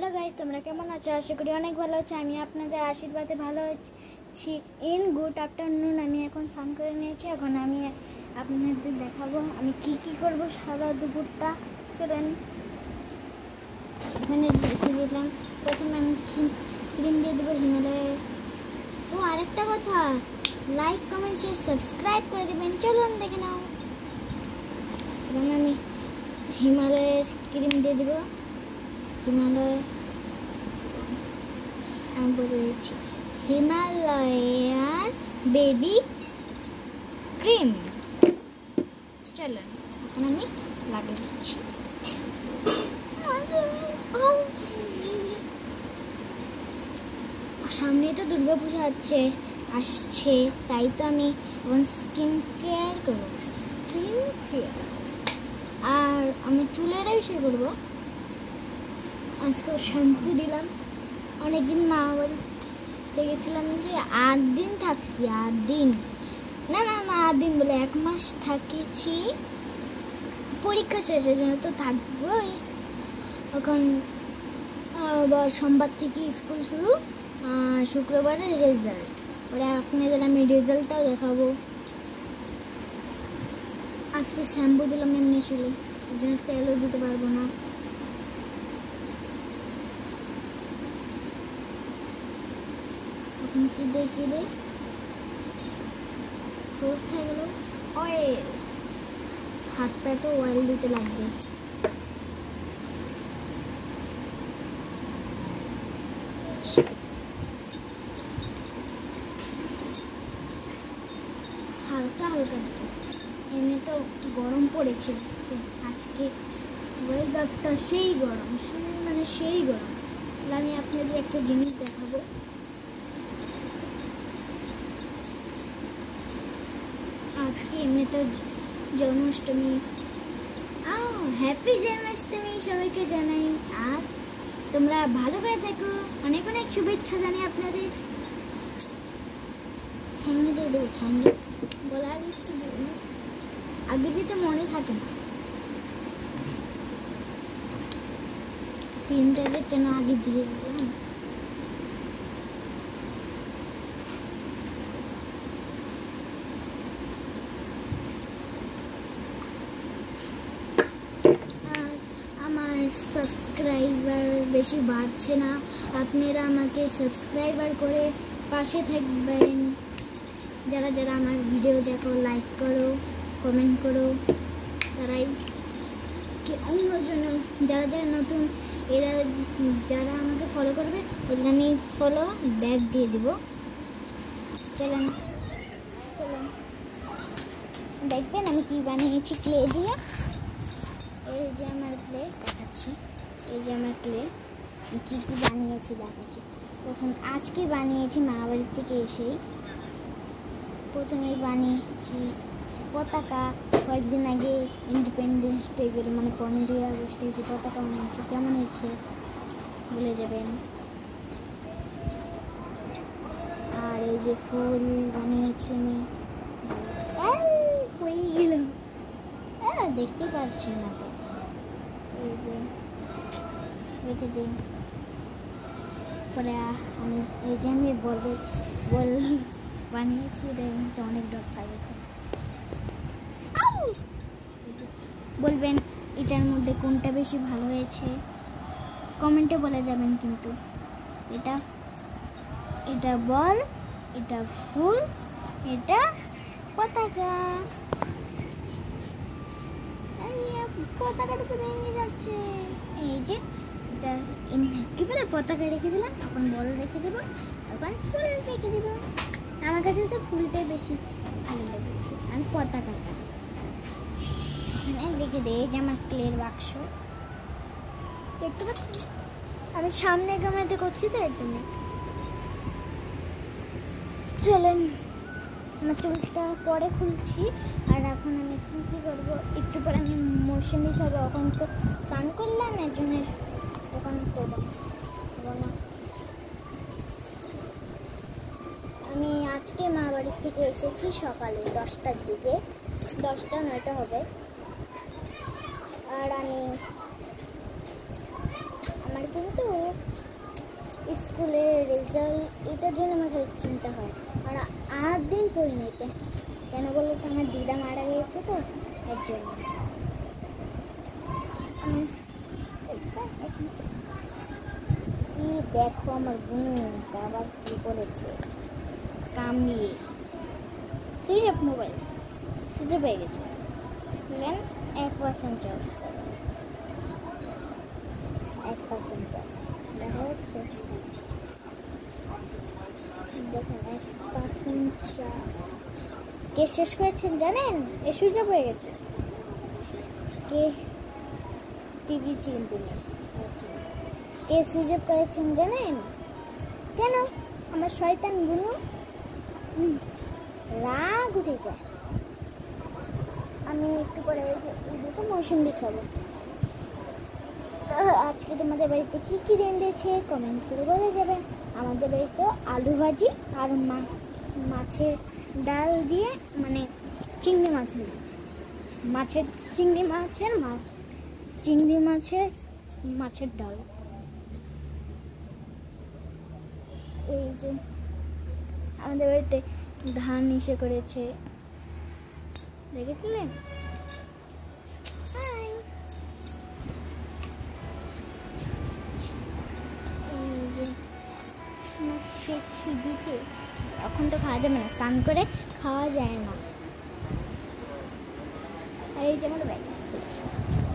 Hello guys, তোমরা কেমন আছো? আশা করি অনেক ভালো আছো। আমি আপনাদের আশীর্বাদে ভালো আছি। In good afternoon. আমি এখন স্নান করে নিয়েছি। এখন আমি আপনাদের দেখাবো আমি কি কি করব সারা দুপুরটা। চলেন, এখানে রেখে দিলাম। প্রথমে আমি ক্রিম দিয়ে দেবো হিমালয়ের। ও আরেকটা কথা, লাইক কমেন্ট শেয়ার সাবস্ক্রাইব করে দেবেন। চলুন দেখে নাও। এখন আমি হিমালয়ের ক্রিম দিয়ে দেবো। হিমালয় আমি বলেছি হিমালয়ার বেবি ক্রিম। চলুন এখন আমি লাগিয়ে দিচ্ছি। সামনে তো দুর্গাপূজা আসছে, তাই তো আমি এখন স্কিন কেয়ার করবো। স্কিন কেয়ার আর আমি চুলের বিষয় করবো। আজকে শ্যাম্পু দিলাম। অনেকদিন মা বাড়িতে গেছিলাম যে 8 দিন থাকছি। 8 দিন না 8 দিন বলে 1 মাস থাকিছি। পরীক্ষা শেষের জন্য তো থাকবোই। এখন আবার সোমবার থেকে স্কুল শুরু, শুক্রবারে রেজাল্ট। পরে আপনাদের আমি রেজাল্টটাও দেখাবো। আজকে শ্যাম্পু দিলাম এমনি চুলে, ওই জন্য তেলও দিতে পারবো না। এখন কি দেখি রে, কোথায় গেল অয়েল? হাত পায়ে তো অয়েল দিতে লাগবে। হালকা হালকা, এমনি তো গরম পড়েছে আজকে। ওয়েদারটা সেই গরম, সেই গরম। আমি আপনাদের একটা জিনিস দেখাবো। আজকে এমনি তো জন্মাষ্টমী। হ্যাপি জন্মাষ্টমী সবাইকে জানাই। আর তোমরা ভালো করে থেকো। অনেক অনেক শুভেচ্ছা জানাই আপনাদের। ঠ্যাঙ্গে দিয়ে দেবো, ঠ্যাঙ্গে বলা আগে দিতে মনে থাকে না। ক্রিমটা যে কেন আগে দিয়ে দিলাম। সাবস্ক্রাইবার বেশি বাড়ছে না। আপনারা আমাকে সাবস্ক্রাইবার করে পাশে থাকবেন। যারা যারা আমার ভিডিও দেখো, লাইক করো, কমেন্ট করো, তারাই কি অন্যজন। যারা যারা নতুন, এরা যারা আমাকে ফলো করবে ওদের আমি ফলো ব্যাক দিয়ে দিব। চলেন দেখবেন আমি কি বানিয়েছি ক্লে দিয়ে। এই যে আমার ক্লে দেখাচ্ছি। এই যে আমার ক্লে কী কী বানিয়েছি দেখাচ্ছি। প্রথম আজকে বানিয়েছি মা বাড়ির থেকে এসেই। প্রথমেই বানিয়েছি পতাকা। কয়েকদিন আগে ইন্ডিপেন্ডেন্স ডে গেল, 15ই আগস্ট যে পতাকা বানিয়েছি। কেমন হয়েছে বলে যাবেন। আর এই যে ফুল বানিয়েছি আমি। পড়ে গেল, দেখতে পাচ্ছি না তো। এই যে রেখে দিই। পরে আমি এই যে আমি বল বানিয়েছি। এটা কিন্তু অনেক ডট থাকে। বলবেন এটার মধ্যে কোনটা বেশি ভালো হয়েছে, কমেন্টে বলে যাবেন। কিন্তু এটা বল, এটা ফুল, এটা পতাকা। পতাকাটা তো ভেঙে যাচ্ছে। এই যে এটা কি বলে, পতাকা রেখে দিলাম। এখন বল রেখে দেবো, এখন ফুল রেখে দেবো। আমার কাছে তো ফুলটাই বেশি ভালো লেগেছে। আমি পতাকাটা এখানে রেখে দিই। এই যে আমার ক্লের বাক্স দেখতে পাচ্ছি। আমি সামনে ক্যামেরাতে করছি তো এর জন্য। চলেন, আমার চুলটা পরে খুলছি। আর এখন আমি কী করবো, একটু পরে আমি মৌসুমি খাবো। এখন তো স্নান করলাম, এর জন্য এখন করবো না। আমি আজকে মা বাড়ির থেকে এসেছি সকালে 10টার দিকে, 10টা-9টা হবে। আর আমার কিন্তু স্কুলের রেজাল্ট এটার জন্য আমার খালি চিন্তা হয়। আর 8 দিন পরিণীতে কেন বললো তো, আমার দিদা মারা গিয়েছে তো এর জন্য। দেখো আমার বোন আবার কি করেছে, কামিয়ে switch off, mobile switch off হয়ে গেছে। 1% চার্জ, 1% চার্জ দেখা যাচ্ছে, দেখুন 1% চার্জ। কে শেষ করেছেন জানেন? এ সুইচ অফ হয়ে গেছে। কে টিভি চিনতে কে সুইচ অফ করেছেন জানেন? কেন? আমার শয়তান বুনু রাগ উঠে যায়। আমি একটু পরে দুটো মৌসুমি খাবো। আজকে তোমাদের বাড়িতে কি কি রেঁধেছে কমেন্ট করে বলে যাবেন। আমাদের বাড়িতে আলু ভাজি আর মাছের ডাল দিয়ে, মানে চিংড়ি মাছের ডাল। এই যে আমাদের বাড়িতে ধান ইসে করেছে, দেখেছিলেন? এখন তো খাওয়া যাবে না, স্নান করে খাওয়া যায় না। এই যে আমার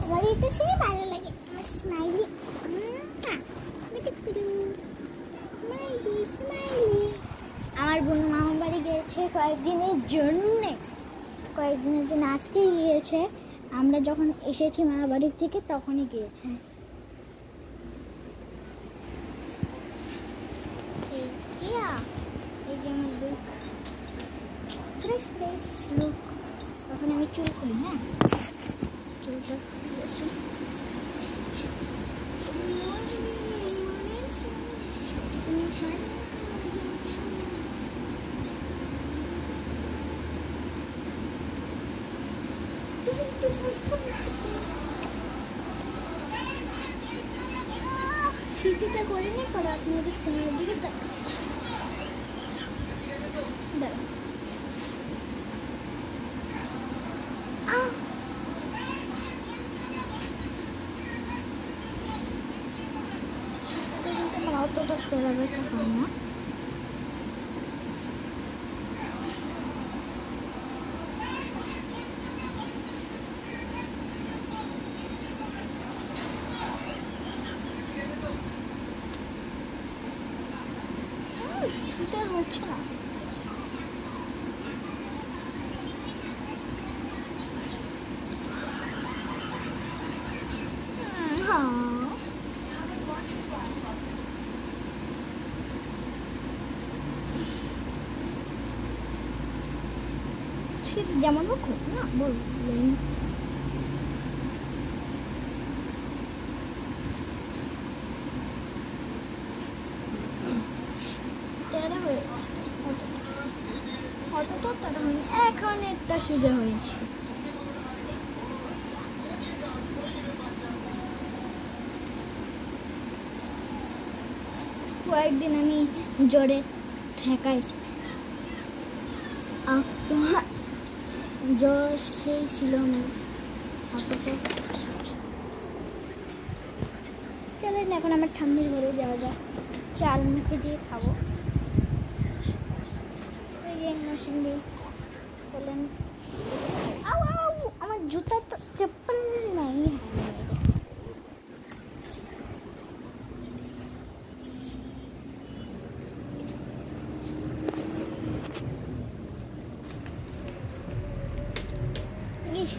আমার এটা সেই ভালো লাগে, আমার স্মাইলি আমার বোন মামা বাড়ি গিয়েছে কয়েকদিনের জন্য আজকেই গিয়েছে। আমরা যখন এসেছি মামা বাড়ির থেকে তখনই গিয়েছে। এই যে আমার লুক, ফ্রেশ লুক। তখন আমি চুল খুলি, হ্যাঁ চুলটা বেশি স্মৃতিটা করে নিই, পরে আপনাদের ফোনের দিকে তাকাচ্ছি। অতটা তেলা ব্যথা হয় না। শীতের হচ্ছে না। শীত যেমন হোক না বললেন। অতটা তারা এখন একটা সোজা হয়েছে। কয়েকদিন আমি জ্বরে ঠেকাই, তো জ্বর সেই ছিল না। চলেন এখন আমার ঠাম্মির ঘরে যাওয়া যায়, চাল মুখে দিয়ে খাবো। মৌসুমি চলেন। আমার জুতা তো চপ্পল নাই।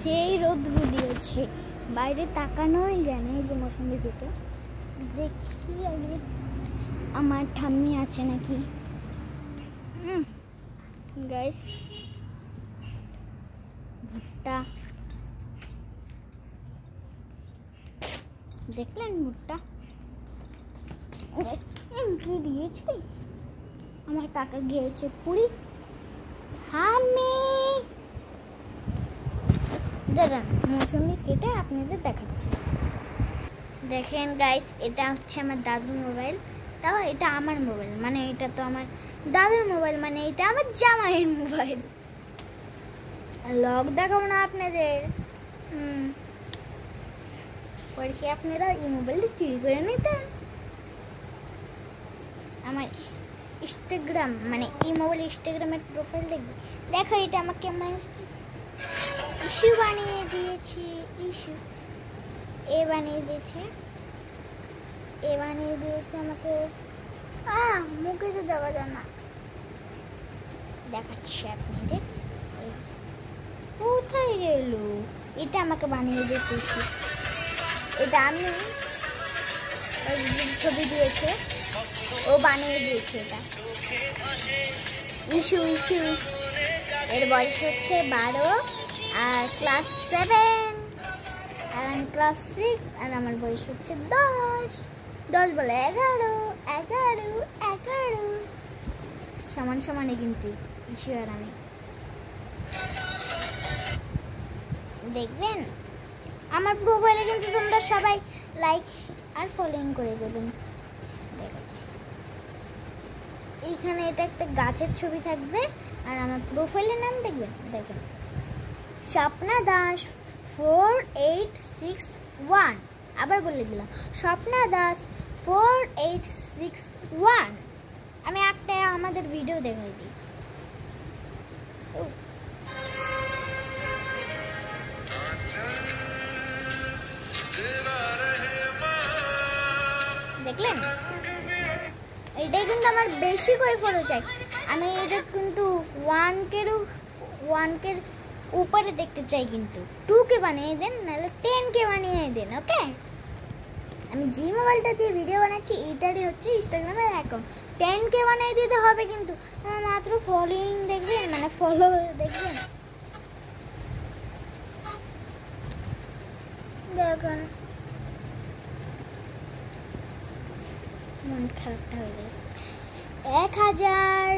সেই রোদ্র দিয়েছে, বাইরে তাকানোই যায় না। এই যে মৌসুমি দুটো দেখি আগে আমার ঠাম্মি আছে নাকি। গাইস ভুট্টা দেখলেন, ভুট্টা কি দিয়েছি। আমার কাকা গিয়েছে পুরী। দাঁড়ান মৌসুমি কেটে আপনাদের দেখাচ্ছি। দেখেন গাইস, এটা হচ্ছে আমার দাদুর মোবাইল তাও এটা আমার মোবাইল, মানে এটা তো আমার দাদুর মোবাইল, মানে এটা আমার জামাইয়ের মোবাইল। লক দেখাবো না আপনাদের, পরে কি আপনারা এই মোবাইলটা চুরি করে নিতেন? আমার ইনস্টাগ্রাম, মানে এই মোবাইল ইনস্টাগ্রামের প্রোফাইল দেখবে, দেখো এটা আমাকে আমার ইস্যু বানিয়ে দিয়েছে, ইস্যু বানিয়ে দিয়েছে, বানিয়ে দিয়েছে আমাকে। মুখে তো দেখা যায় না, দেখাচ্ছি আপনাদের। কোথায় গেল? এটা আমাকে বানিয়ে দিয়েছে, এটা আমি ছবি দিয়েছে, ও বানিয়ে দিয়েছে এটা। ইস্যু এর বয়স হচ্ছে 12 আর ক্লাস 7, আর আমি ক্লাস 6, আর আমার বয়স হচ্ছে 10 বলে 11 সমান সমানে কিন্তু ইস্যু আর আমি। দেখবেন আমার প্রোফাইলে কিন্তু তোমরা সবাই লাইক আর ফলোইং করে দেবেন। দেখাচ্ছি এইখানে এটা একটা গাছের ছবি থাকবে, আর আমার প্রোফাইলের নাম দেখবেন, দেখেন স্বপ্না দাস 4861। আবার বলে দিলাম স্বপ্না দাস 4861। আমি একটা আমাদের ভিডিও দেখাই দিই। দেখলেন, এটাই কিন্তু আমার বেশি করে ফলো চাই। আমি এটা কিন্তু 1K উপরে দেখতে চাই, কিন্তু 2K বানিয়ে দেন, নাহলে 10K বানিয়ে দেন। ওকে, আমি যে মোবাইলটা দিয়ে ভিডিও বানাচ্ছি এটারই হচ্ছে ইনস্টাগ্রামের অ্যাকাউন্ট। 10K বানিয়ে দিতে হবে, কিন্তু মাত্র ফলোইং দেখবেন, মানে ফলো দেখবেন। দেখুন মন খারাপটা হয়ে গেল। 1000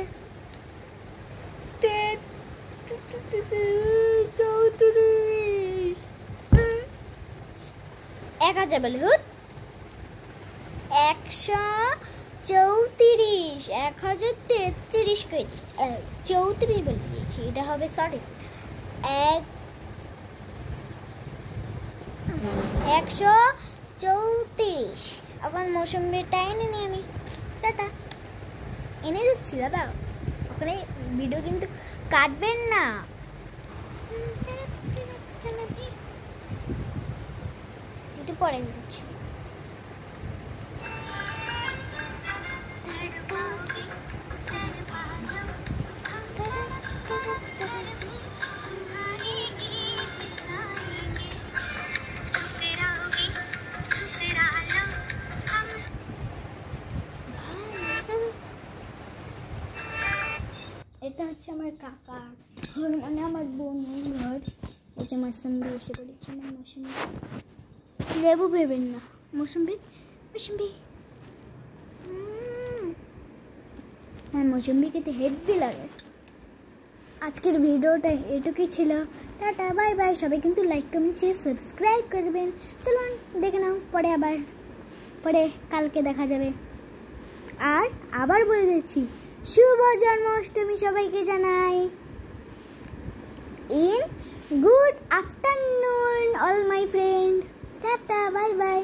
বলে হুট 134 1033 করে দিস, 34 বলে দিয়েছি, এটা হবে 134। এখন মৌসুমিটা এনে নিই আমি, টাটা এনে দিচ্ছি দাদা। ওখানে ভিডিও কিন্তু কাটবেন না। একটু পরে দিচ্ছি। এটা হচ্ছে আমার কাকা ঘর, মানে আমার বোনের ঘর। এই যে মৌসুম্বি এসে পড়েছে, আমার মৌসুম্বি লেবু ভেবেন না, মৌসুম্বি আমার মৌসুম্বি খেতে হেভি লাগে। আজকের ভিডিওটা এটুকুই ছিল, টাটা বাই বাই। সবাই কিন্তু লাইক কমেন্ট শেয়ার সাবস্ক্রাইব করে দেবেন। চলুন দেখে নাও, পরে কালকে দেখা যাবে। আর আবার বলে দিচ্ছি, শুভ জন্মাষ্টমী সবাইকে জানাই। In good afternoon all my friend, tata bye bye.